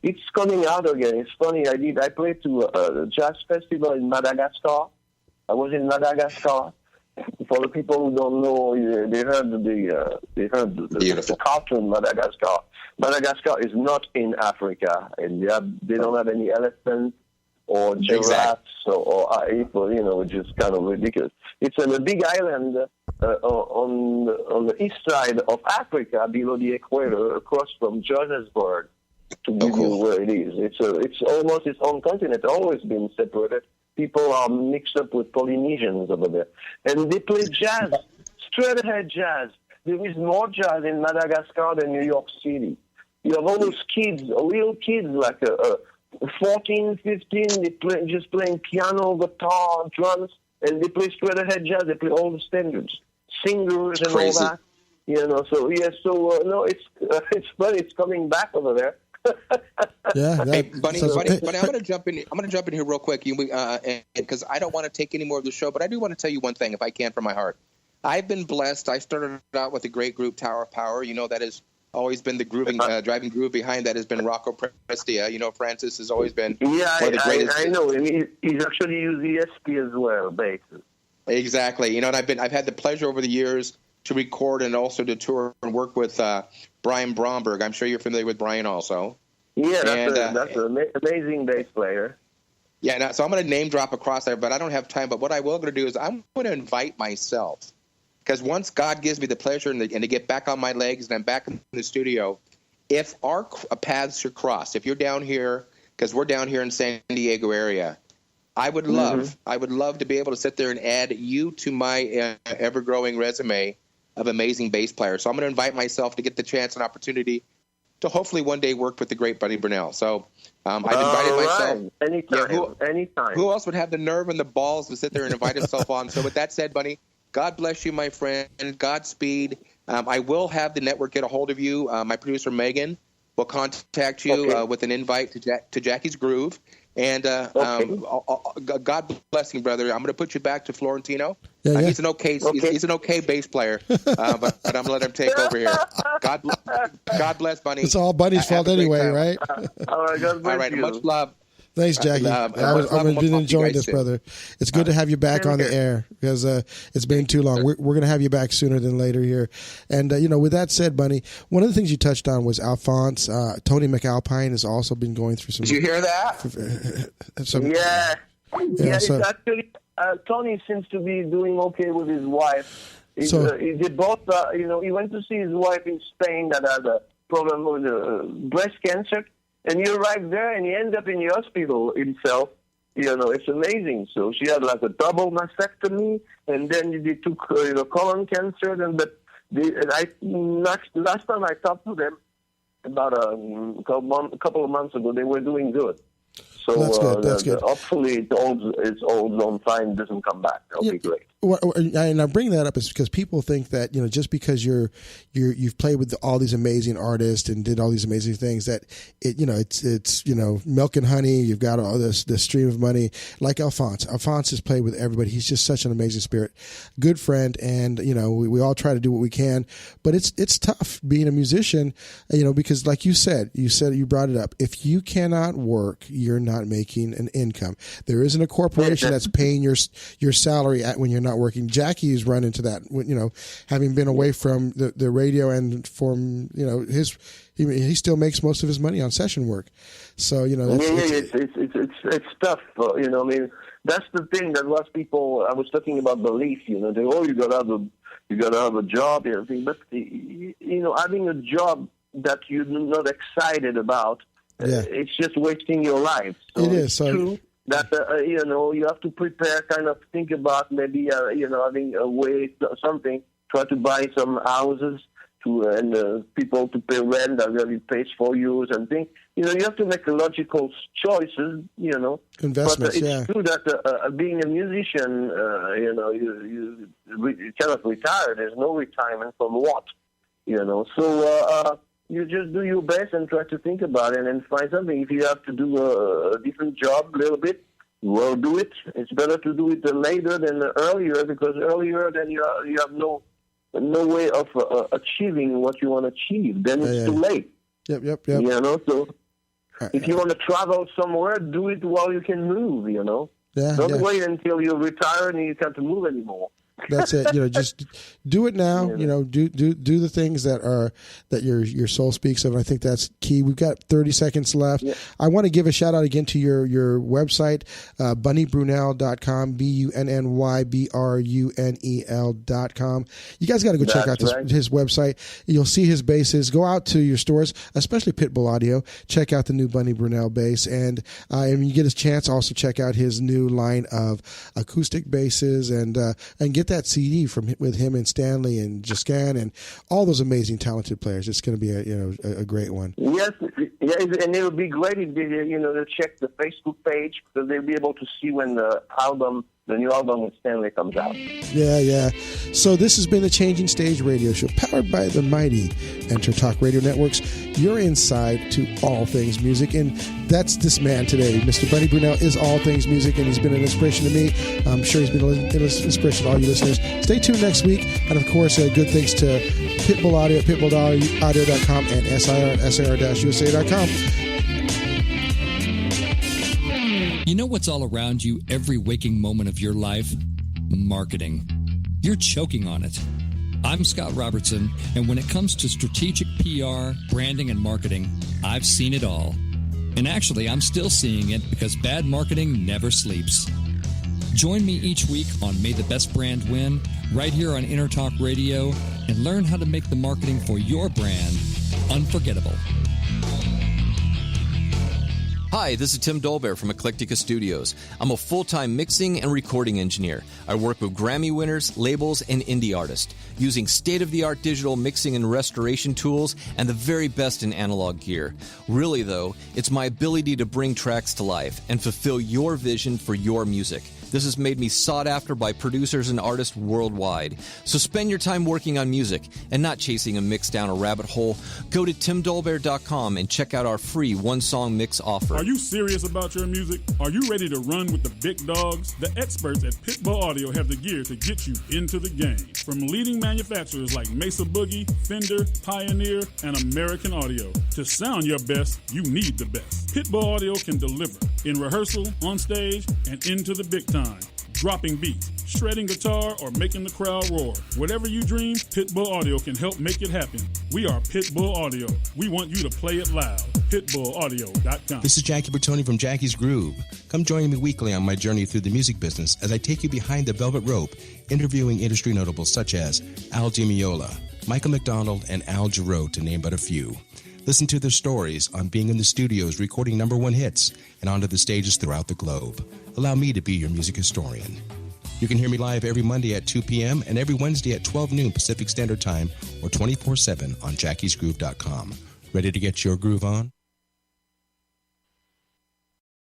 It's coming out again. It's funny. I played to a jazz festival in Madagascar. I was in Madagascar. For the people who don't know, they heard the cartoon Madagascar. Madagascar is not in Africa, and they don't have any elephants or giraffes or people, you know, which is kind of ridiculous. It's on a big island on the east side of Africa, below the equator, across from Johannesburg, to give you where it is. It's almost its own continent. Always been separated. People are mixed up with Polynesians over there, and they play jazz, straight ahead jazz. There is more jazz in Madagascar than New York City. You have all those kids, real kids, like 14, 15, just playing piano, guitar, drums, and they play straight ahead jazz. They play all the standards, singers and all that. You know, so no, it's funny. It's coming back over there. Hey, Bunny, I'm going to jump in. I'm going to jump in here real quick, because I don't want to take any more of the show, but I do want to tell you one thing, if I can, from my heart. I've been blessed. I started out with a great group, Tower of Power. You know, that has always been the driving groove behind that has been Rocco Prestia. You know, Francis has always been one of the greatest. I know. He's actually used ESP as well, basically. Exactly. You know, and I've had the pleasure over the years to record and also to tour and work with Brian Bromberg. I'm sure you're familiar with Brian also. Yeah, that's an amazing bass player. Yeah, so I'm going to name drop across there, but I don't have time. But what I will going to do is I'm going to invite myself, because once God gives me the pleasure and to get back on my legs and I'm back in the studio, if our paths should cross, if you're down here, because we're down here in San Diego area, I would love to be able to sit there and add you to my ever-growing resume of amazing bass players. So I'm going to invite myself to get the chance and opportunity to hopefully one day work with the great Bunny Brunel. So I've invited myself. Anytime. Who else would have the nerve and the balls to sit there and invite himself on? So with that said, Bunny, God bless you, my friend. Godspeed. I will have the network get a hold of you. My producer, Megan, will contact you with an invite to Jackie's Groove. And God bless you, brother. I'm going to put you back to Florentino. Yeah. He's an okay bass player, but I'm going to let him take over here. God bless Bunny. It's all Bunny's fault anyway, right? All right, God bless all right, you. Much love. Thanks, Jackie. I've been enjoying this, brother. It's good to have you back on the air because it's been too long. We're going to have you back sooner than later here. And, with that said, Bunny, one of the things you touched on was Alphonse. Tony McAlpine has also been going through some... Did you hear that? Yeah, it's actually... Tony seems to be doing okay with his wife. They both, he went to see his wife in Spain that had a problem with breast cancer. And he arrived there, and he ended up in the hospital himself. It's amazing. So she had like a double mastectomy, and then they took colon cancer. Last time I talked to them about a couple of months ago, they were doing good. So that's good. Hopefully it's all on fine, doesn't come back. That'll be great. And I bring that up is because people think that just because you've played with all these amazing artists and did all these amazing things that it's milk and honey. You've got all this stream of money like Alphonse. Alphonse has played with everybody. He's just such an amazing spirit, good friend, and we all try to do what we can. But it's tough being a musician, because like you brought it up. If you cannot work, you're not making an income. There isn't a corporation that's paying your salary when you're not working. Jackie's run into that, having been away from the radio and from, he still makes most of his money on session work. So, it's tough. That's the thing that lots of people, I was talking about belief, they, you gotta have a job and everything. But, having a job that you're not excited about, it's just wasting your life. So it is. It's true that, you have to prepare, kind of think about maybe, having a way, something, try to buy some houses and people to pay rent that really pays for you and things. You have to make logical choices, Investments, but it's true that being a musician, you cannot retire. There's no retirement from what, So you just do your best and try to think about it and find something. If you have to do a different job a little bit, well, do it. It's better to do it later than earlier, because earlier then you have no way of achieving what you want to achieve. Then it's too late. Yep. So if you want to travel somewhere, do it while you can move, Don't wait until you're retired and you can't move anymore. That's it. Just do it now. Do the things that your soul speaks of. And I think that's key. We've got 30 seconds left. Yeah. I want to give a shout out again to your website, bunnybrunel.com, BunnyBrunel.com. You guys got to go check out his website. You'll see his basses. Go out to your stores, especially Pitbull Audio. Check out the new Bunny Brunel bass, and you get a chance also check out his new line of acoustic basses and get that CD with him and Stanley and Jascan and all those amazing talented players. It's going to be a great one. Yes, and it would be great if they to check the Facebook page, because they'll be able to see when the new album with Stanley comes out. Yeah. So this has been the Changing Stage Radio Show, powered by the mighty Enter Talk Radio Networks. Your inside to all things music, and that's this man today. Mr. Bunny Brunel is all things music, and he's been an inspiration to me. I'm sure he's been an inspiration to all you listeners. Stay tuned next week, and of course, good thanks to Pitbull Audio, pitbullaudio.com, and SIR-USA.com. You know what's all around you every waking moment of your life? Marketing. You're choking on it. I'm Scott Robertson, and when it comes to strategic PR, branding, and marketing, I've seen it all. And actually, I'm still seeing it because bad marketing never sleeps. Join me each week on May the Best Brand Win, right here on Intertalk Radio, and learn how to make the marketing for your brand unforgettable. Hi, this is Tim Dolbear from Eclectica Studios. I'm a full-time mixing and recording engineer. I work with Grammy winners, labels, and indie artists, using state-of-the-art digital mixing and restoration tools and the very best in analog gear. Really, though, it's my ability to bring tracks to life and fulfill your vision for your music. This has made me sought after by producers and artists worldwide. So spend your time working on music and not chasing a mix down a rabbit hole. Go to timdolbear.com and check out our free one-song mix offer. Are you serious about your music? Are you ready to run with the big dogs? The experts at Pitbull Audio have the gear to get you into the game. From leading manufacturers like Mesa Boogie, Fender, Pioneer, and American Audio. To sound your best, you need the best. Pitbull Audio can deliver in rehearsal, on stage, and into the big time. Dropping beats, shredding guitar, or making the crowd roar. Whatever you dream, Pitbull Audio can help make it happen. We are Pitbull Audio. We want you to play it loud. PitbullAudio.com. This is Jackie Bertoni from Jackie's Groove. Come join me weekly on my journey through the music business as I take you behind the velvet rope, interviewing industry notables such as Al Dimeola, Michael McDonald, and Al Jarreau, to name but a few. Listen to their stories on being in the studios recording #1 hits and onto the stages throughout the globe. Allow me to be your music historian. You can hear me live every Monday at 2 p.m. and every Wednesday at 12 noon Pacific Standard Time or 24/7 on jackiesgroove.com. Ready to get your groove on?